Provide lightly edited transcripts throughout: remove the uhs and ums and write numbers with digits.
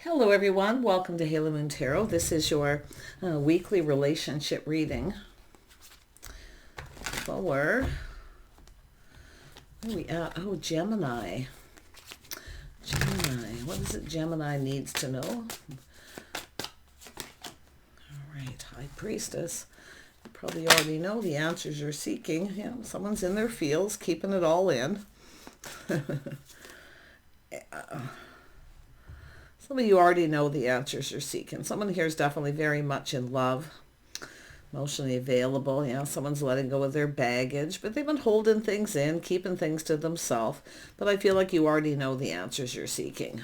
Hello everyone, welcome to Halo Moon Tarot. This is your weekly relationship reading for, where are we at? Oh, Gemini. Gemini, what is it Gemini needs to know? All right, High Priestess. You probably already know the answers you're seeking. Yeah, someone's in their fields, keeping it all in. Some of you already know the answers you're seeking. Someone here is definitely very much in love, emotionally available. You know, someone's letting go of their baggage, but they've been holding things in, keeping things to themselves. But I feel like you already know the answers you're seeking.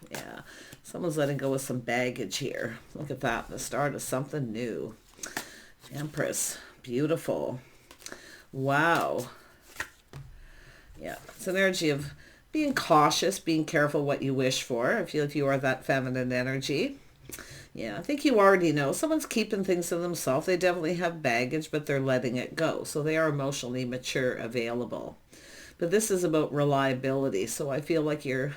Yeah, someone's letting go of some baggage here. Look at that, the start of something new. Empress, beautiful. Wow. Yeah, it's an energy of being cautious, being careful what you wish for. I feel if you are that feminine energy. Yeah, I think you already know. Someone's keeping things to themselves. They definitely have baggage, but they're letting it go. So they are emotionally mature, available. But this is about reliability. So I feel like you're,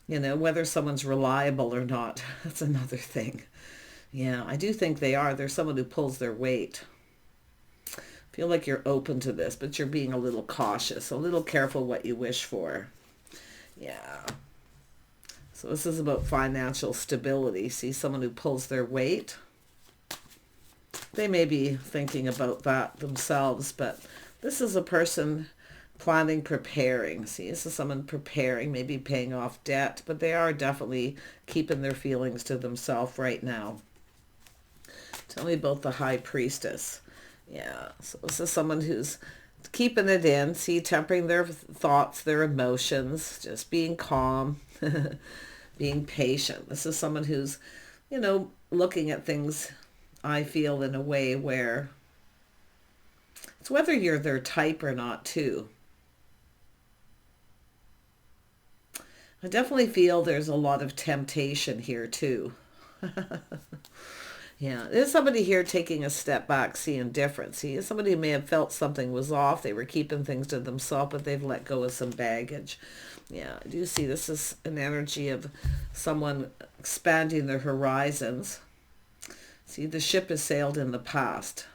whether someone's reliable or not, that's another thing. Yeah, I do think they are. They're someone who pulls their weight. I feel like you're open to this, but you're being a little cautious, a little careful what you wish for. Yeah. So this is about financial stability. See, someone who pulls their weight. They may be thinking about that themselves, but this is a person planning, preparing. See, this is someone preparing, maybe paying off debt, but they are definitely keeping their feelings to themselves right now. Tell me about the High Priestess. Yeah, so this is someone who's keeping it in, see, tempering their thoughts, their emotions, just being calm, being patient. This is someone who's, looking at things, I feel, in a way where it's whether you're their type or not, too. I definitely feel there's a lot of temptation here, too. Yeah, there's somebody here taking a step back, seeing different. See, somebody who may have felt something was off. They were keeping things to themselves, but they've let go of some baggage. Yeah, I do see this is an energy of someone expanding their horizons. See, the ship has sailed in the past.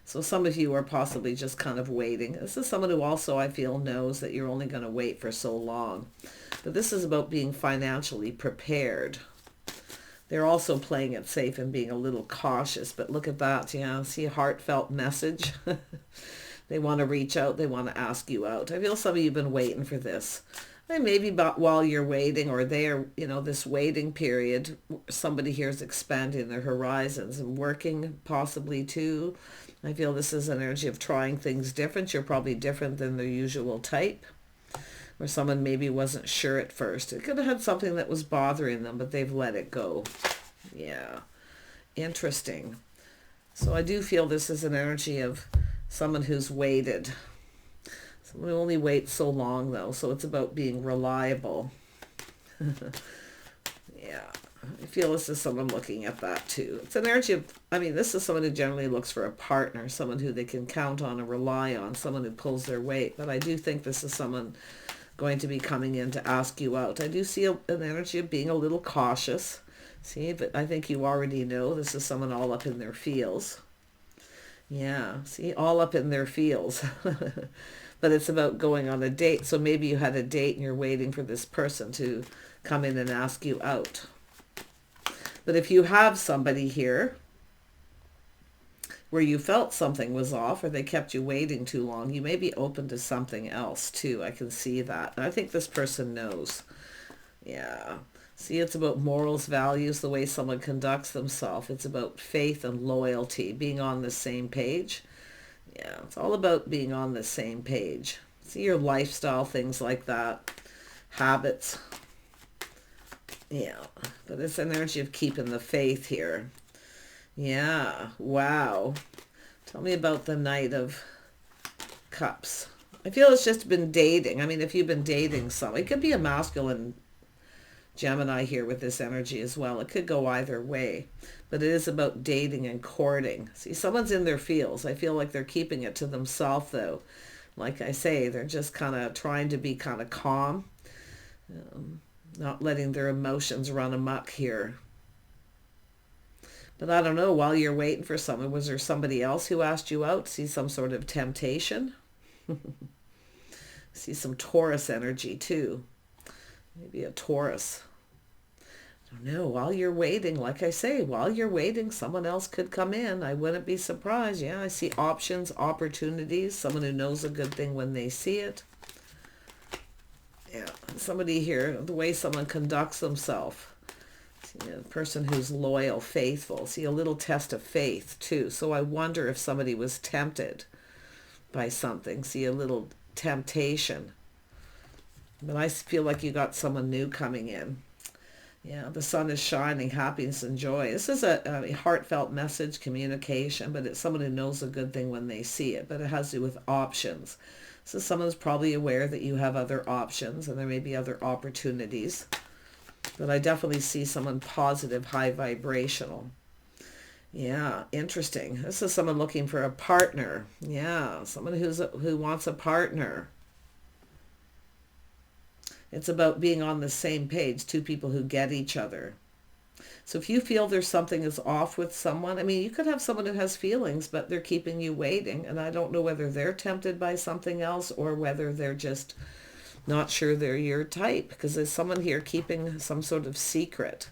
So some of you are possibly just kind of waiting. This is someone who also, I feel, knows that you're only going to wait for so long. But this is about being financially prepared. They're also playing it safe and being a little cautious. But look at that. Yeah, see a heartfelt message. They want to reach out. They want to ask you out. I feel some of you have been waiting for this. And maybe while you're waiting, or they're, this waiting period, somebody here is expanding their horizons and working possibly too. I feel this is an energy of trying things different. You're probably different than their usual type. Or someone maybe wasn't sure at first. It could have had something that was bothering them, but they've let it go. Yeah. Interesting. So I do feel this is an energy of someone who's waited. Someone who only waits so long, though. So it's about being reliable. Yeah. I feel this is someone looking at that, too. It's an energy of, this is someone who generally looks for a partner, someone who they can count on and rely on, someone who pulls their weight. But I do think this is someone going to be coming in to ask you out. I do see an energy of being a little cautious. See, but I think you already know this is someone all up in their feels. Yeah, see, all up in their feels. But it's about going on a date. So maybe you had a date and you're waiting for this person to come in and ask you out. But if you have somebody here where you felt something was off or they kept you waiting too long, you may be open to something else too. I can see that. And I think this person knows. Yeah. See, it's about morals, values, the way someone conducts themselves. It's about faith and loyalty, being on the same page. Yeah, it's all about being on the same page. See, your lifestyle, things like that, habits. Yeah, but it's an energy of keeping the faith here. Yeah, wow. Tell me about the Knight of Cups. I feel it's just been dating. If you've been dating someone, it could be a masculine Gemini here with this energy as well. It could go either way, but it is about dating and courting. See, someone's in their feels. I feel like they're keeping it to themselves, though. Like I say, they're just kind of trying to be kind of calm. not letting their emotions run amok here. But I don't know, while you're waiting for someone, was there somebody else who asked you out? See some sort of temptation? See some Taurus energy too. Maybe a Taurus. I don't know. While you're waiting, like I say, while you're waiting, someone else could come in. I wouldn't be surprised. Yeah, I see options, opportunities, someone who knows a good thing when they see it. Yeah, somebody here, the way someone conducts themselves. See, a person who's loyal, faithful. See, a little test of faith too. So I wonder if somebody was tempted by something. See, a little temptation. But I feel like you got someone new coming in. Yeah, the sun is shining, happiness and joy. This is a heartfelt message, communication, but it's someone who knows a good thing when they see it. But it has to do with options. So someone's probably aware that you have other options and there may be other opportunities. But I definitely see someone positive, high vibrational. Yeah, interesting. This is someone looking for a partner. Yeah, someone who wants a partner. It's about being on the same page, two people who get each other. So if you feel there's something is off with someone, I mean, you could have someone who has feelings, but they're keeping you waiting. And I don't know whether they're tempted by something else or whether they're just not sure they're your type, because there's someone here keeping some sort of secret.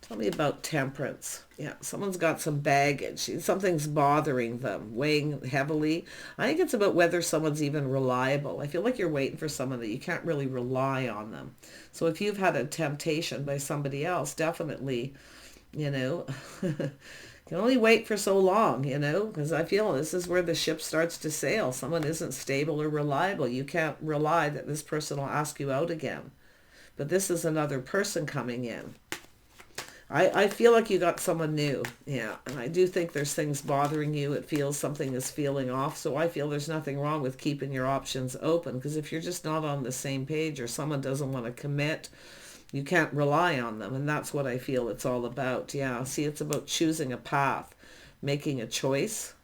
Tell me about temperance. Yeah, someone's got some baggage. Something's bothering them, weighing heavily. I think it's about whether someone's even reliable. I feel like you're waiting for someone that you can't really rely on them. So if you've had a temptation by somebody else, definitely, you can only wait for so long, because I feel this is where the ship starts to sail. Someone isn't stable or reliable. You can't rely that this person will ask you out again. But this is another person coming in. I feel like you got someone new. Yeah, and I do think there's things bothering you. It feels something is feeling off. So I feel there's nothing wrong with keeping your options open, because if you're just not on the same page or someone doesn't want to commit, you can't rely on them. And that's what I feel it's all about. Yeah, see, it's about choosing a path, making a choice.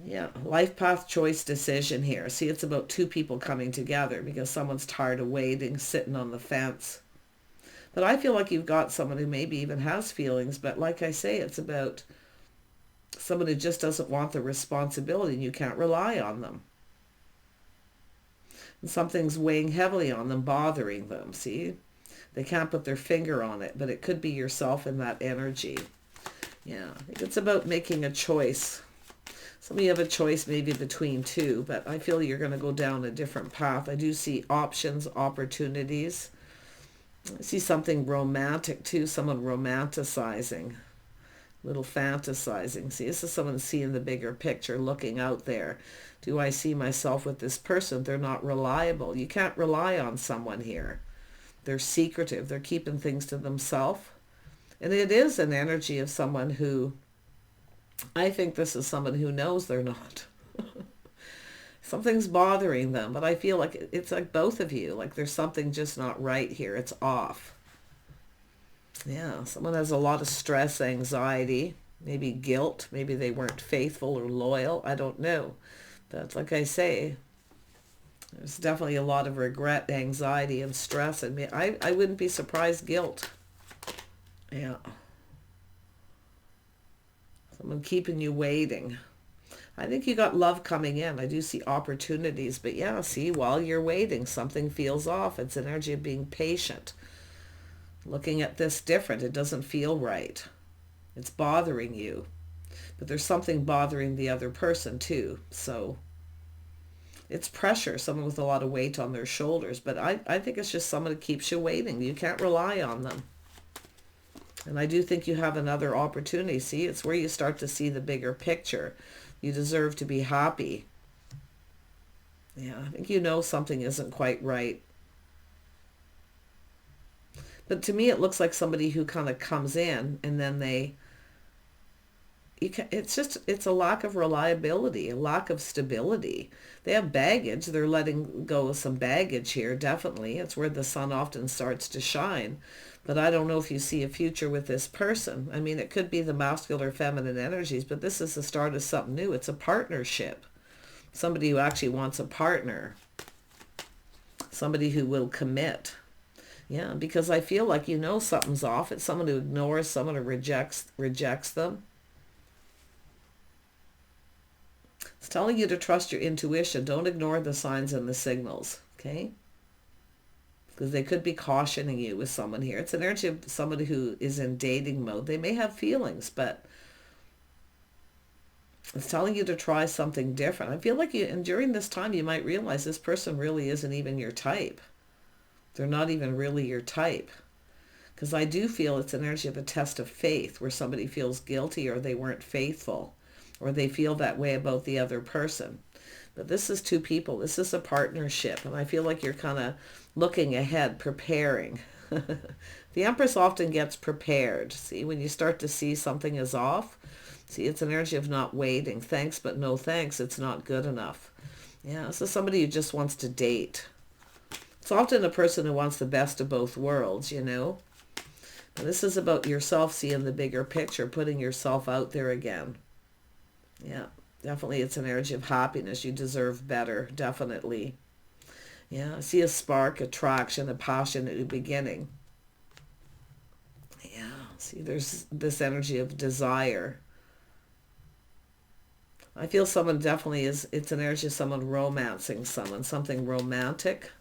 Yeah, life path, choice, decision here. See, it's about two people coming together because someone's tired of waiting, sitting on the fence. But I feel like you've got someone who maybe even has feelings, but like I say, it's about someone who just doesn't want the responsibility and you can't rely on them. And something's weighing heavily on them, bothering them, see? They can't put their finger on it, but it could be yourself in that energy. Yeah, I think it's about making a choice. Some of you have a choice maybe between two, but I feel you're going to go down a different path. I do see options, opportunities. I see something romantic too, someone romanticizing, little fantasizing. See, this is someone seeing the bigger picture, looking out there. Do I see myself with this person? They're not reliable. You can't rely on someone here. They're secretive. They're keeping things to themselves. And it is an energy of someone who, I think this is someone who knows they're not. Something's bothering them, but I feel like it's like both of you, like there's something just not right here. It's off. Yeah, someone has a lot of stress, anxiety, maybe guilt. Maybe they weren't faithful or loyal. I don't know. But like I say, there's definitely a lot of regret, anxiety, and stress. And I wouldn't be surprised, guilt. Yeah. Someone keeping you waiting. I think you got love coming in. I do see opportunities, but yeah, see, while you're waiting, something feels off. It's an energy of being patient. Looking at this different. It doesn't feel right. It's bothering you. But there's something bothering the other person too. So it's pressure, someone with a lot of weight on their shoulders. But I think it's just someone who keeps you waiting. You can't rely on them. And I do think you have another opportunity. See, it's where you start to see the bigger picture. You deserve to be happy. Yeah, I think you know something isn't quite right. But to me, it looks like somebody who kind of comes in and then it's a lack of reliability, a lack of stability. They have baggage. They're letting go of some baggage here, definitely. It's where the sun often starts to shine. But I don't know if you see a future with this person. I mean, it could be the masculine or feminine energies, but this is the start of something new. It's a partnership. Somebody who actually wants a partner. Somebody who will commit. Yeah, because I feel like you know something's off. It's someone who ignores, someone who rejects them. It's telling you to trust your intuition. Don't ignore the signs and the signals, okay? Because they could be cautioning you with someone here. It's an energy of somebody who is in dating mode. They may have feelings, but it's telling you to try something different. I feel like and during this time, you might realize this person really isn't even your type. They're not even really your type. Because I do feel it's an energy of a test of faith where somebody feels guilty or they weren't faithful or they feel that way about the other person. But this is two people. This is a partnership. And I feel like you're kind of looking ahead, preparing. The Empress often gets prepared. See, when you start to see something is off, see, it's an energy of not waiting. Thanks, but no thanks. It's not good enough. Yeah, this is somebody who just wants to date. It's often a person who wants the best of both worlds, you know. And this is about yourself seeing the bigger picture, putting yourself out there again. Yeah, definitely it's an energy of happiness. You deserve better, definitely. Yeah, I see a spark, attraction, a passionate beginning. Yeah, see, there's this energy of desire. I feel someone definitely it's an energy of someone romancing someone, something romantic,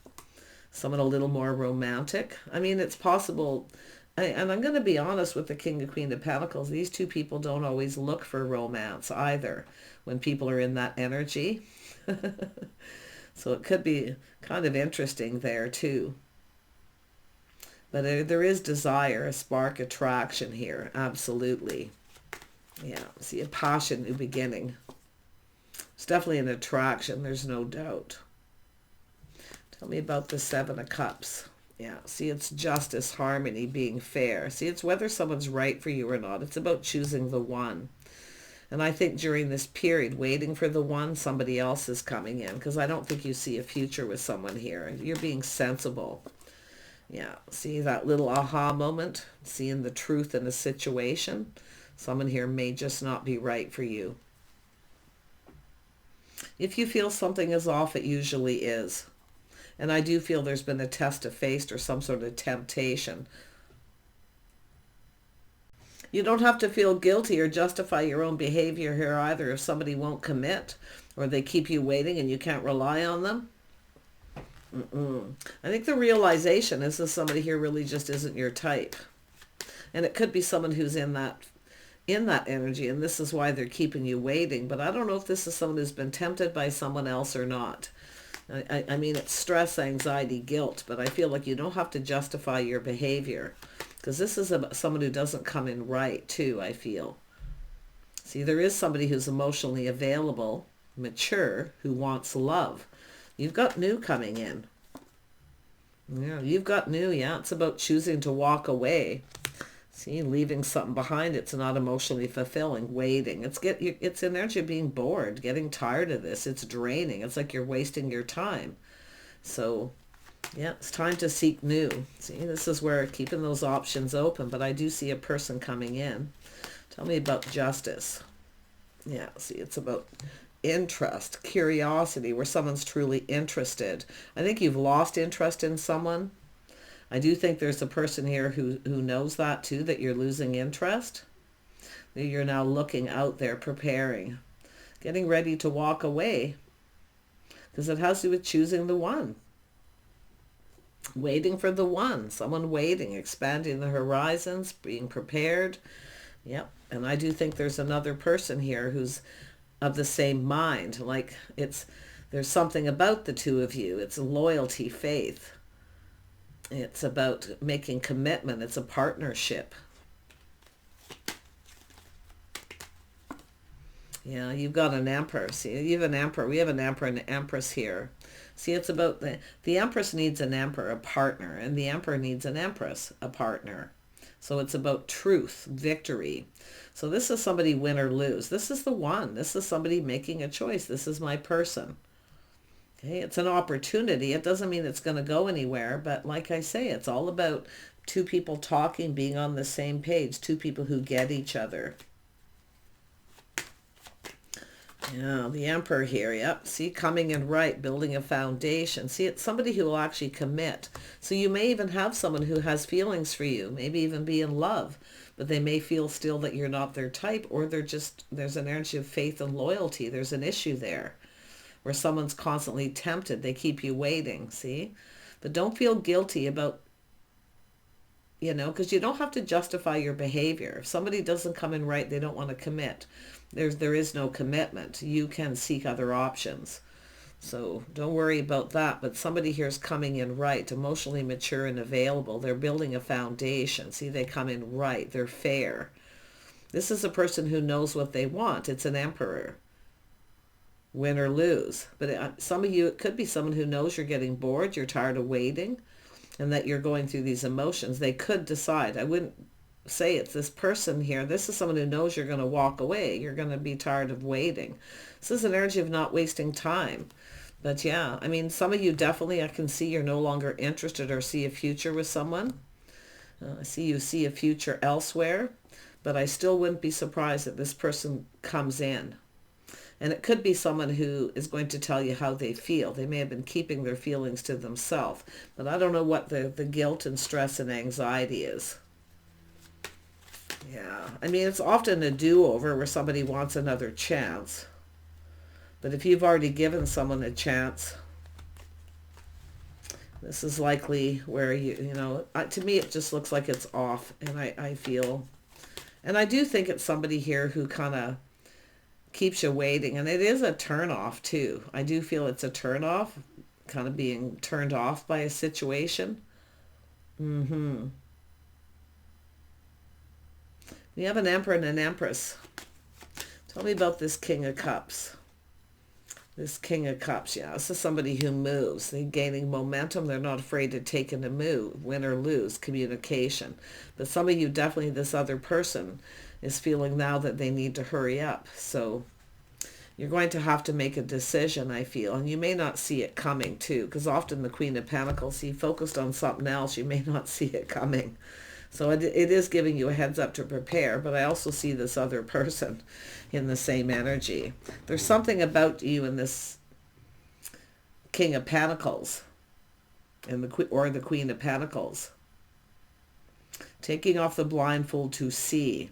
someone a little more romantic. I mean, it's possible, and I'm going to be honest with the King and Queen of Pentacles, these two people don't always look for romance either when people are in that energy. So it could be kind of interesting there too. But there is desire, a spark, attraction here, absolutely. Yeah, see a passion, new beginning. It's definitely an attraction, there's no doubt. Tell me about the Seven of Cups. Yeah, see, it's justice, harmony, being fair. See, it's whether someone's right for you or not. It's about choosing the one. And I think during this period, waiting for the one, somebody else is coming in. Because I don't think you see a future with someone here. You're being sensible. Yeah, see that little aha moment? Seeing the truth in a situation. Someone here may just not be right for you. If you feel something is off, it usually is. And I do feel there's been a test of faith or some sort of temptation. You don't have to feel guilty or justify your own behavior here either if somebody won't commit or they keep you waiting and you can't rely on them. I think the realization is that somebody here really just isn't your type. And it could be someone who's in that energy, and this is why they're keeping you waiting. But I don't know if this is someone who's been tempted by someone else or not. I mean, it's stress, anxiety, guilt, but I feel like you don't have to justify your behavior because this is about someone who doesn't come in right too, I feel. See, there is somebody who's emotionally available, mature, who wants love. You've got new coming in. Yeah, you've got new, yeah. It's about choosing to walk away. See, leaving something behind, it's not emotionally fulfilling, waiting. It's an energy of being bored, getting tired of this. It's draining. It's like you're wasting your time. So, yeah, it's time to seek new. See, this is where keeping those options open, but I do see a person coming in. Tell me about justice. Yeah, see, it's about interest, curiosity, where someone's truly interested. I think you've lost interest in someone. I do think there's a person here who knows that too, that you're losing interest. That you're now looking out there, preparing, getting ready to walk away. Because it has to do with choosing the one. Waiting for the one. Someone waiting, expanding the horizons, being prepared. Yep. And I do think there's another person here who's of the same mind. Like there's something about the two of you. It's loyalty, faith. It's about making commitment. It's a partnership. Yeah, you've got an emperor. See, you have an emperor. We have an emperor and an empress here. See, it's about the empress needs an emperor, a partner, and the emperor needs an empress, a partner. So it's about truth, victory. So this is somebody win or lose. This is the one. This is somebody making a choice. This is my person. Okay, it's an opportunity. It doesn't mean it's going to go anywhere, but like I say, it's all about two people talking, being on the same page, two people who get each other. Yeah, the Emperor here. Yep. See, coming in right, building a foundation. See, it's somebody who will actually commit. So you may even have someone who has feelings for you, maybe even be in love, but they may feel still that you're not their type, or there's an energy of faith and loyalty. There's an issue there where someone's constantly tempted. They keep you waiting, see? But don't feel guilty about, because you don't have to justify your behavior. If somebody doesn't come in right, they don't want to commit. There is no commitment. You can seek other options. So don't worry about that. But somebody here is coming in right, emotionally mature and available. They're building a foundation. See, they come in right. They're fair. This is a person who knows what they want. It's an Emperor. Win or lose. But some of you, it could be someone who knows you're getting bored, you're tired of waiting, and that you're going through these emotions. They could decide. I wouldn't say it's this person here. This is someone who knows you're going to walk away. You're going to be tired of waiting. This is an energy of not wasting time. But yeah, I mean, some of you definitely, I can see you're no longer interested or see a future with someone. I see you see a future elsewhere, but I still wouldn't be surprised that this person comes in. And it could be someone who is going to tell you how they feel. They may have been keeping their feelings to themselves, but I don't know what the guilt and stress and anxiety is. Yeah, I mean, it's often a do-over where somebody wants another chance. But if you've already given someone a chance, this is likely where to me it just looks like it's off. And I feel, and I do think it's somebody here who kind of keeps you waiting. And it is a turn off too. I do feel it's a turn off, kind of being turned off by a situation. We have an Emperor and an Empress. Tell me about this King of Cups. This King of Cups, yeah. This is somebody who moves. They're gaining momentum. They're not afraid to take in a move, win or lose, communication. But some of you, definitely this other person, is feeling now that they need to hurry up. So you're going to have to make a decision, I feel. And you may not see it coming, too. Because often the Queen of Pentacles, he focused on something else. You may not see it coming. So it is giving you a heads up to prepare, but I also see this other person in the same energy. There's something about you in this King of Pentacles or the Queen of Pentacles. Taking off the blindfold to see.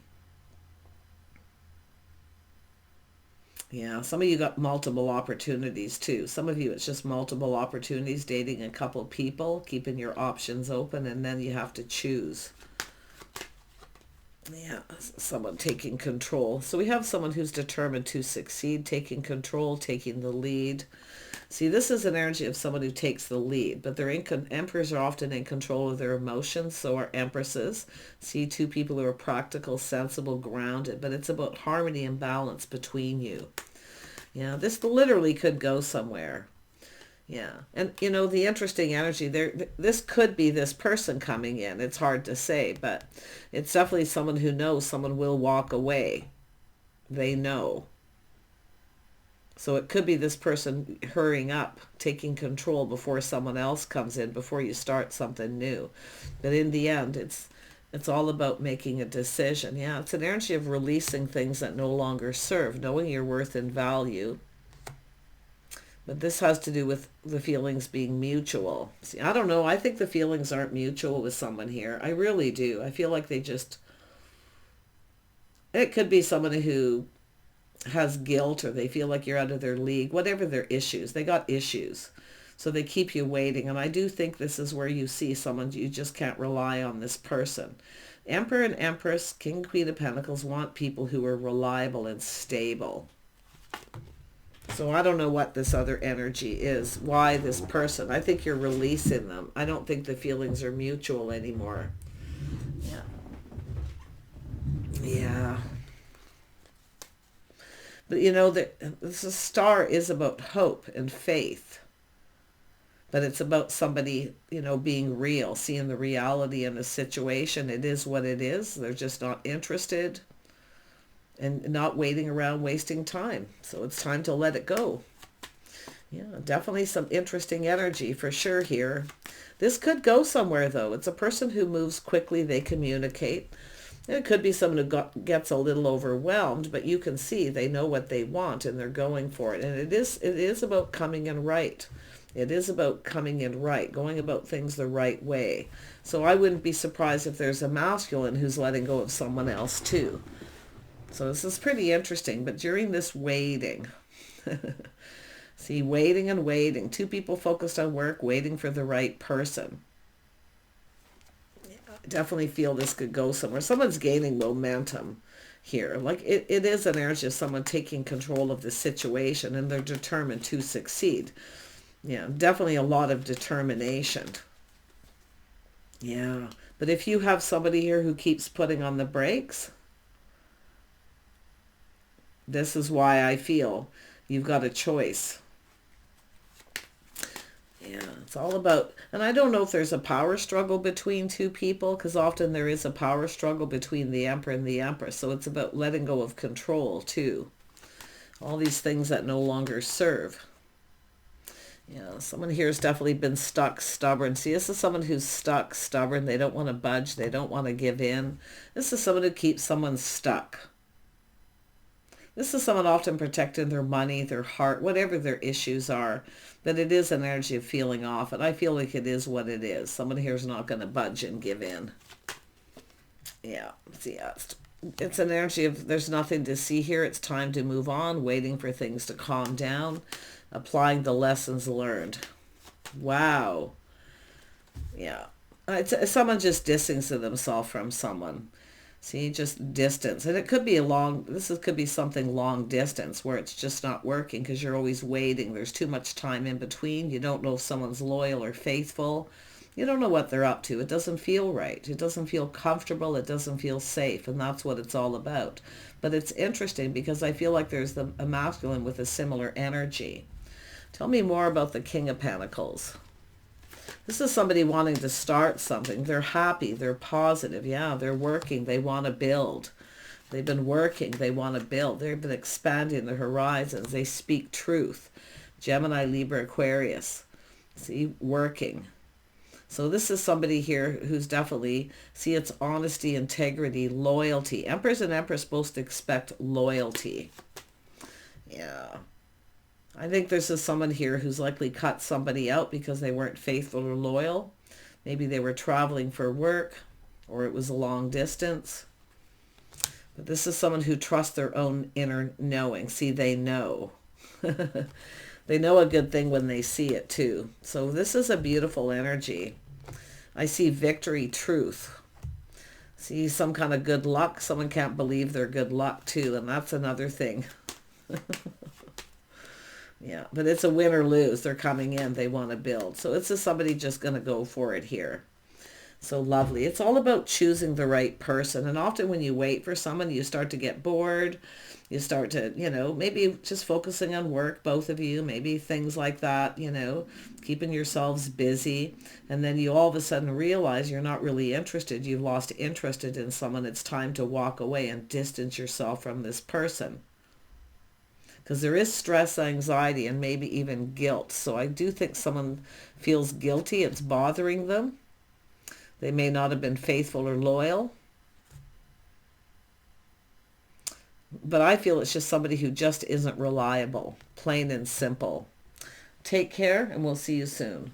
Yeah, some of you got multiple opportunities too. Some of you, it's just multiple opportunities, dating a couple people, keeping your options open, and then you have to choose. Yeah, someone taking control. So we have someone who's determined to succeed, taking control, taking the lead. See, this is an energy of someone who takes the lead, but emperors are often in control of their emotions, so are empresses. See, two people who are practical, sensible, grounded, but it's about harmony and balance between you. Yeah, this literally could go somewhere. Yeah, and the interesting energy there, this could be this person coming in. It's hard to say, but it's definitely someone who knows someone will walk away. They know. So it could be this person hurrying up, taking control before someone else comes in, before you start something new. But in the end, it's all about making a decision. Yeah, it's an energy of releasing things that no longer serve, knowing your worth and value. But this has to do with the feelings being mutual. See, I don't know. I think the feelings aren't mutual with someone here. I really do. I feel like it could be someone who has guilt, or they feel like you're out of their league, whatever their issues. They got issues. So they keep you waiting. And I do think this is where you see someone, you just can't rely on this person. Emperor and Empress, King, Queen of Pentacles want people who are reliable and stable. So I don't know what this other energy is. Why this person? I think you're releasing them. I don't think the feelings are mutual anymore. Yeah. Yeah. But the star is about hope and faith. But it's about somebody, being real, seeing the reality in the situation. It is what it is. They're just not interested. And not waiting around wasting time. So it's time to let it go. Yeah, definitely some interesting energy for sure here. This could go somewhere though. It's a person who moves quickly. They communicate. It could be someone who gets a little overwhelmed, but you can see they know what they want and they're going for it. And it is about coming in right. It is about coming in right, going about things the right way. So I wouldn't be surprised if there's a masculine who's letting go of someone else too. So this is pretty interesting. But during this waiting, see, waiting and waiting. Two people focused on work, waiting for the right person. Definitely feel this could go somewhere. Someone's gaining momentum here. Like it is an energy of someone taking control of the situation and they're determined to succeed. Yeah, definitely a lot of determination. Yeah, but if you have somebody here who keeps putting on the brakes, this is why I feel you've got a choice. Yeah, it's all about, and I don't know if there's a power struggle between two people, because often there is a power struggle between the Emperor and the Empress. So it's about letting go of control too. All these things that no longer serve. Yeah, someone here has definitely been stuck, stubborn. See, this is someone who's stuck, stubborn. They don't want to budge. They don't want to give in. This is someone who keeps someone stuck. This is someone often protecting their money, their heart, whatever their issues are. But it is an energy of feeling off. And I feel like it is what it is. Someone here is not going to budge and give in. Yeah, see, it's an energy of there's nothing to see here. It's time to move on, waiting for things to calm down, applying the lessons learned. Wow. Yeah. It's someone just distancing themselves from someone. See, just distance. And it could be could be something long distance where it's just not working because you're always waiting. There's too much time in between. You don't know if someone's loyal or faithful. You don't know what they're up to. It doesn't feel right. It doesn't feel comfortable. It doesn't feel safe. And that's what it's all about. But it's interesting because I feel like there's a masculine with a similar energy. Tell me more about the King of Pentacles. This is somebody wanting to start something. They're happy. They're positive. Yeah, they're working. They want to build. They've been working. They want to build. They've been expanding their horizons. They speak truth. Gemini, Libra, Aquarius. See, working. So this is somebody here who's definitely, see, it's honesty, integrity, loyalty. Emperors and Empress both expect loyalty. Yeah. I think this is someone here who's likely cut somebody out because they weren't faithful or loyal. Maybe they were traveling for work or it was a long distance. But this is someone who trusts their own inner knowing. See, they know. They know a good thing when they see it too. So this is a beautiful energy. I see victory, truth. See, some kind of good luck. Someone can't believe their good luck too. And that's another thing. Yeah, but it's a win or lose. They're coming in. They want to build. So it's just somebody just going to go for it here. So lovely. It's all about choosing the right person. And often when you wait for someone, you start to get bored. You start to, maybe just focusing on work, both of you, maybe things like that, keeping yourselves busy. And then you all of a sudden realize you're not really interested. You've lost interest in someone. It's time to walk away and distance yourself from this person. Because there is stress, anxiety, and maybe even guilt. So I do think someone feels guilty. It's bothering them. They may not have been faithful or loyal. But I feel it's just somebody who just isn't reliable. Plain and simple. Take care, and we'll see you soon.